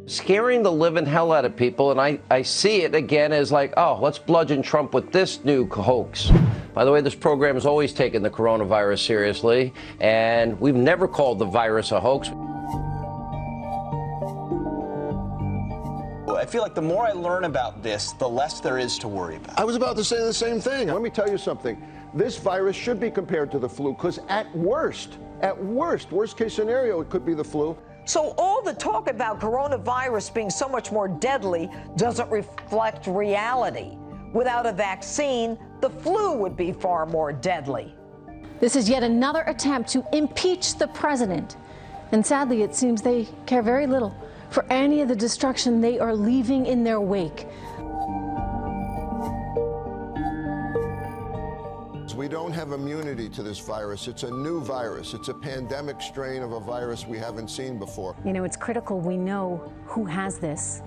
scaring the living hell out of people, and I see it again as like, oh, let's bludgeon Trump with this new hoax. By the way, this program has always taken the coronavirus seriously, and we've never called the virus a hoax. I feel like the more I learn about this, the less there is to worry about. I was about to say the same thing. Let me tell you something. This virus should be compared to the flu, because at worst case scenario, it could be the flu. So all the talk about coronavirus being so much more deadly doesn't reflect reality. Without a vaccine, the flu would be far more deadly. This is yet another attempt to impeach the president. And sadly, it seems they care very little for any of the destruction they are leaving in their wake. We don't have immunity to this virus. It's a new virus. It's a pandemic strain of a virus we haven't seen before. You know, it's critical we know who has this.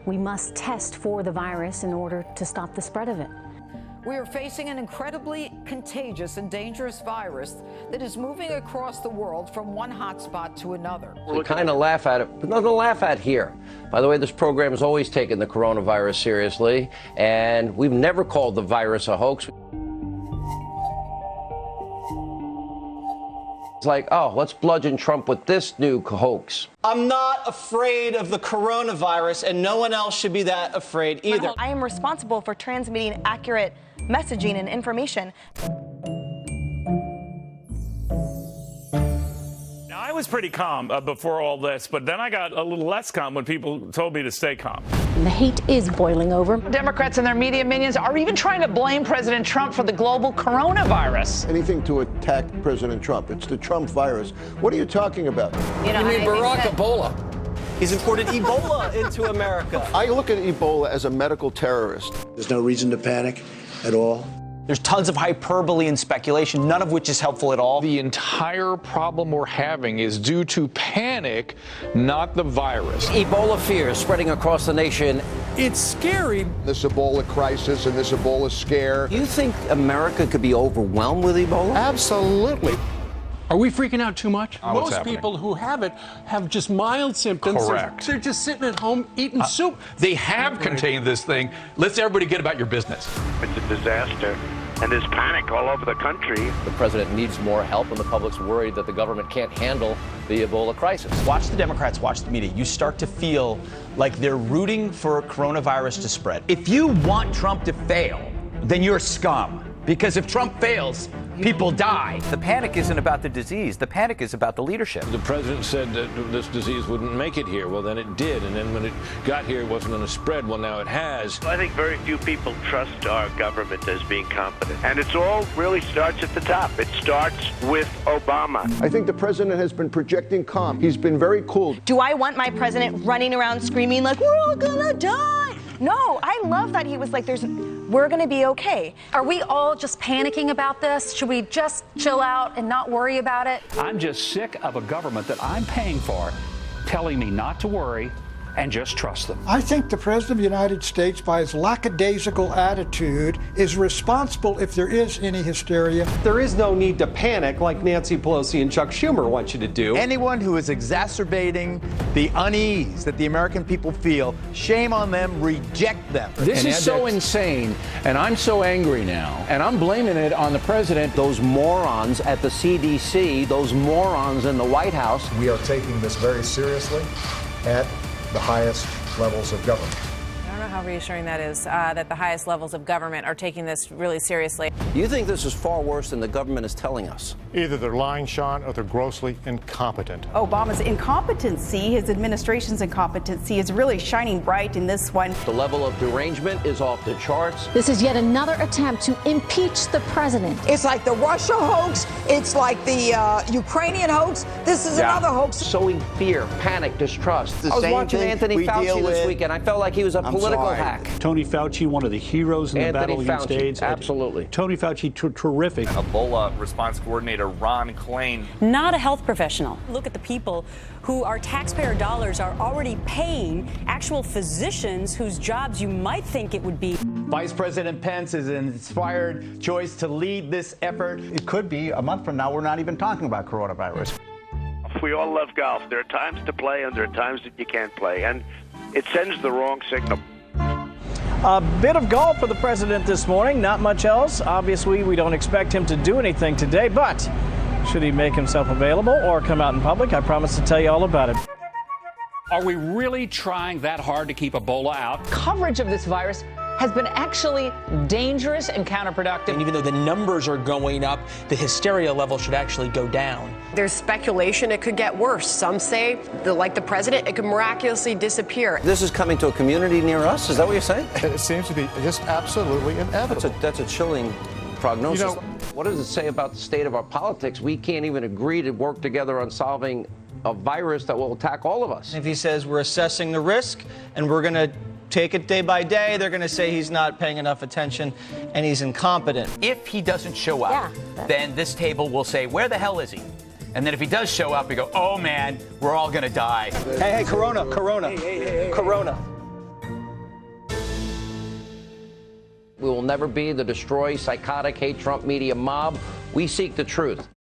We must test for the virus in order to stop the spread of it. We are facing an incredibly contagious and dangerous virus that is moving across the world from one hotspot to another. We kind of laugh at it, but nothing to laugh at here. By the way, this program has always taken the coronavirus seriously, and we've never called the virus a hoax. It's like, oh, let's bludgeon Trump with this new hoax. I'm not afraid of the coronavirus, and no one else should be that afraid either. I am responsible for transmitting accurate messaging and information. Now, I was pretty calm before all this, but then I got a little less calm when people told me to stay calm. And the hate is boiling over. Democrats and their media minions are even trying to blame President Trump for the global coronavirus. Anything to attack President Trump. It's the Trump virus. What are you talking about? You mean Barack Ebola? He's imported Ebola into America. I look at Ebola as a medical terrorist. There's no reason to panic at all. There's tons of hyperbole and speculation, none of which is helpful at all. The entire problem we're having is due to panic, not the virus. Ebola fear is spreading across the nation. It's scary. This Ebola crisis and this Ebola scare. You think America could be overwhelmed with Ebola? Absolutely. Are we freaking out too much? Most people who have it have just mild symptoms. Correct. They're just sitting at home eating soup. They have contained this thing. Let's everybody get about your business. It's a disaster, and there's panic all over the country. The president needs more help, and the public's worried that the government can't handle the Ebola crisis. Watch the Democrats, watch the media. You start to feel like they're rooting for coronavirus to spread. If you want Trump to fail, then you're scum. Because if Trump fails, people die. The panic isn't about the disease. The panic is about the leadership. The president said that this disease wouldn't make it here. Well, then it did. And then when it got here, it wasn't going to spread. Well, now it has. I think very few people trust our government as being competent. And it's all really starts at the top. It starts with Obama. I think the president has been projecting calm. He's been very cool. Do I want my president running around screaming like, we're all gonna die? No, I love that he was like, we're gonna be okay. Are we all just panicking about this? Should we just chill out and not worry about it? I'm just sick of a government that I'm paying for telling me not to worry and just trust them. I think the President of the United States, by his lackadaisical attitude, is responsible if there is any hysteria. There is no need to panic like Nancy Pelosi and Chuck Schumer want you to do. Anyone who is exacerbating the unease that the American people feel, shame on them, reject them. This is so insane, and I'm so angry now, and I'm blaming it on the president. Those morons at the CDC, those morons in the White House. We are taking this very seriously at the highest levels of government. I don't know how reassuring that is, that the highest levels of government are taking this really seriously. You think this is far worse than the government is telling us? Either they're lying, Sean, or they're grossly incompetent. Obama's incompetency, his administration's incompetency, is really shining bright in this one. The level of derangement is off the charts. This is yet another attempt to impeach the president. It's like the Russia hoax. It's like the Ukrainian hoax. This is another hoax. Sowing fear, panic, distrust. I was watching Anthony Fauci this weekend. I felt like he was a political hack. Tony Fauci, one of the heroes in the battle against AIDS. Absolutely. Tony Fauci, terrific. Ebola response coordinator Ron Klain. Not a health professional. Look at the people who our taxpayer dollars are already paying, actual physicians whose jobs you might think it would be. Vice President Pence is an inspired choice to lead this effort. It could be a month from now we're not even talking about coronavirus. We all love golf. There are times to play and there are times that you can't play. And it sends the wrong signal. A bit of golf for the president this morning, not much else. Obviously, we don't expect him to do anything today, but should he make himself available or come out in public, I promise to tell you all about it. Are we really trying that hard to keep Ebola out? Coverage of this virus has been actually dangerous and counterproductive. And even though the numbers are going up, the hysteria level should actually go down. There's speculation it could get worse. Some say, like the president, it could miraculously disappear. This is coming to a community near us? Is that what you're saying? It seems to be just absolutely inevitable. That's a chilling prognosis. You know, what does it say about the state of our politics? We can't even agree to work together on solving a virus that will attack all of us. If he says we're assessing the risk and we're going to take it day by day, they're going to say he's not paying enough attention and he's incompetent. If he doesn't show up, then this table will say, where the hell is he? And then if he does show up, we go, oh man, we're all going to die. Hey, Corona. Corona. We will never be the destroy, psychotic, hate Trump media mob. We seek the truth.